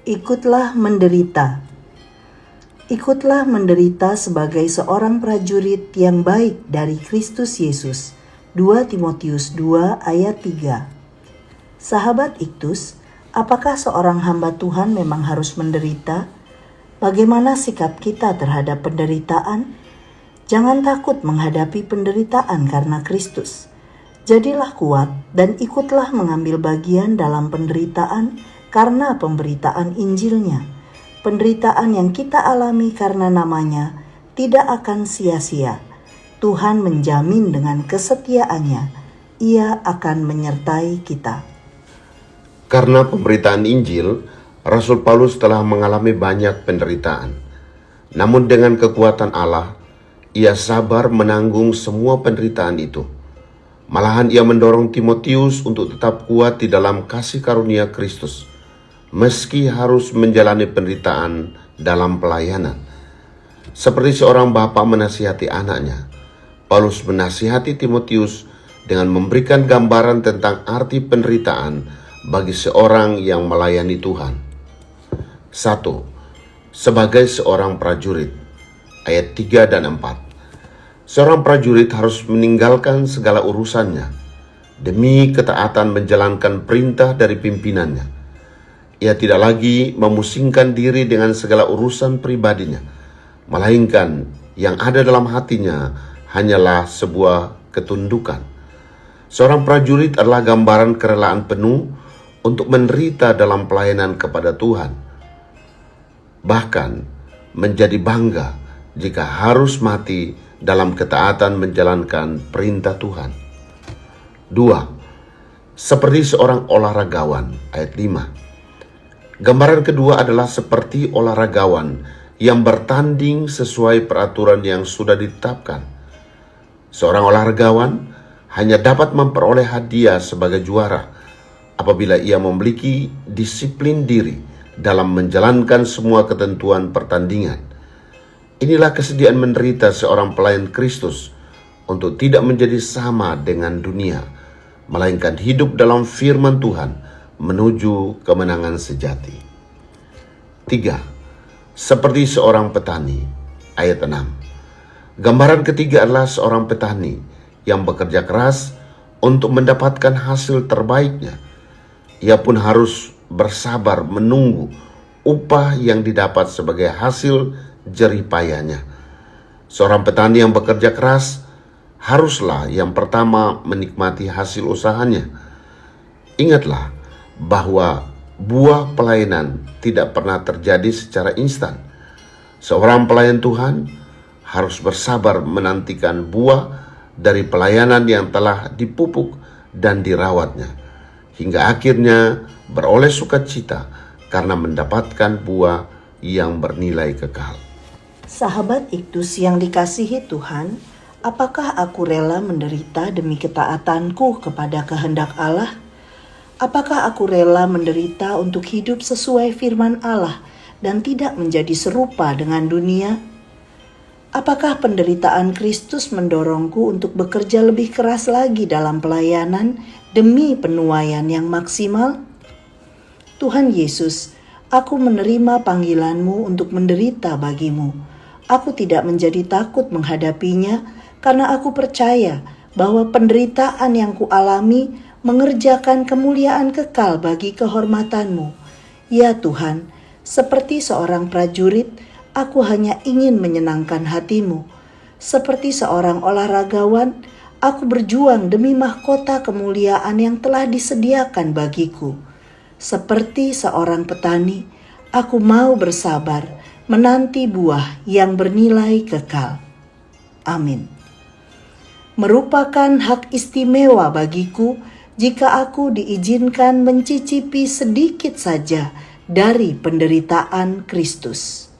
Ikutlah menderita. Ikutlah menderita sebagai seorang prajurit yang baik dari Kristus Yesus. 2 Timotius 2 ayat 3. Sahabat Iktus, apakah seorang hamba Tuhan memang harus menderita? Bagaimana sikap kita terhadap penderitaan? Jangan takut menghadapi penderitaan karena Kristus. Jadilah kuat dan ikutlah mengambil bagian dalam penderitaan karena pemberitaan Injilnya. Penderitaan yang kita alami karena namanya tidak akan sia-sia. Tuhan menjamin dengan kesetiaannya, Ia akan menyertai kita. Karena pemberitaan Injil, Rasul Paulus telah mengalami banyak penderitaan. Namun dengan kekuatan Allah, ia sabar menanggung semua penderitaan itu. Malahan ia mendorong Timotius untuk tetap kuat di dalam kasih karunia Kristus, meski harus menjalani penderitaan dalam pelayanan. Seperti seorang bapa menasihati anaknya, Paulus menasihati Timotius dengan memberikan gambaran tentang arti penderitaan bagi seorang yang melayani Tuhan. 1. Sebagai seorang prajurit. Ayat 3 dan 4. Seorang prajurit harus meninggalkan segala urusannya demi ketaatan menjalankan perintah dari pimpinannya. Ia tidak lagi memusingkan diri dengan segala urusan pribadinya, melainkan yang ada dalam hatinya hanyalah sebuah ketundukan. Seorang prajurit adalah gambaran kerelaan penuh untuk menderita dalam pelayanan kepada Tuhan. Bahkan menjadi bangga jika harus mati dalam ketaatan menjalankan perintah Tuhan. 2. Seperti seorang olahragawan. Ayat 5. Gambaran kedua adalah seperti olahragawan yang bertanding sesuai peraturan yang sudah ditetapkan. Seorang olahragawan hanya dapat memperoleh hadiah sebagai juara apabila ia memiliki disiplin diri dalam menjalankan semua ketentuan pertandingan. Inilah kesediaan menderita seorang pelayan Kristus untuk tidak menjadi sama dengan dunia, melainkan hidup dalam firman Tuhan menuju kemenangan sejati. 3. Seperti seorang petani. Ayat 6. Gambaran ketiga adalah seorang petani yang bekerja keras untuk mendapatkan hasil terbaiknya. Ia pun harus bersabar menunggu upah yang didapat sebagai hasil jerih payahnya. Seorang petani yang bekerja keras haruslah yang pertama menikmati hasil usahanya. Ingatlah bahwa buah pelayanan tidak pernah terjadi secara instan. Seorang pelayan Tuhan harus bersabar menantikan buah dari pelayanan yang telah dipupuk dan dirawatnya, hingga akhirnya beroleh sukacita karena mendapatkan buah yang bernilai kekal. Sahabat Iktus yang dikasihi Tuhan, apakah aku rela menderita demi ketaatanku kepada kehendak Allah? Apakah aku rela menderita untuk hidup sesuai firman Allah dan tidak menjadi serupa dengan dunia? Apakah penderitaan Kristus mendorongku untuk bekerja lebih keras lagi dalam pelayanan demi penuaian yang maksimal? Tuhan Yesus, aku menerima panggilan-Mu untuk menderita bagimu. Aku tidak menjadi takut menghadapinya karena aku percaya bahwa penderitaan yang kualami mengerjakan kemuliaan kekal bagi kehormatan-Mu. Ya Tuhan, seperti seorang prajurit, aku hanya ingin menyenangkan hati-Mu. Seperti seorang olahragawan, aku berjuang demi mahkota kemuliaan yang telah disediakan bagiku. Seperti seorang petani, aku mau bersabar menanti buah yang bernilai kekal. Amin. Merupakan hak istimewa bagiku jika aku diizinkan mencicipi sedikit saja dari penderitaan Kristus.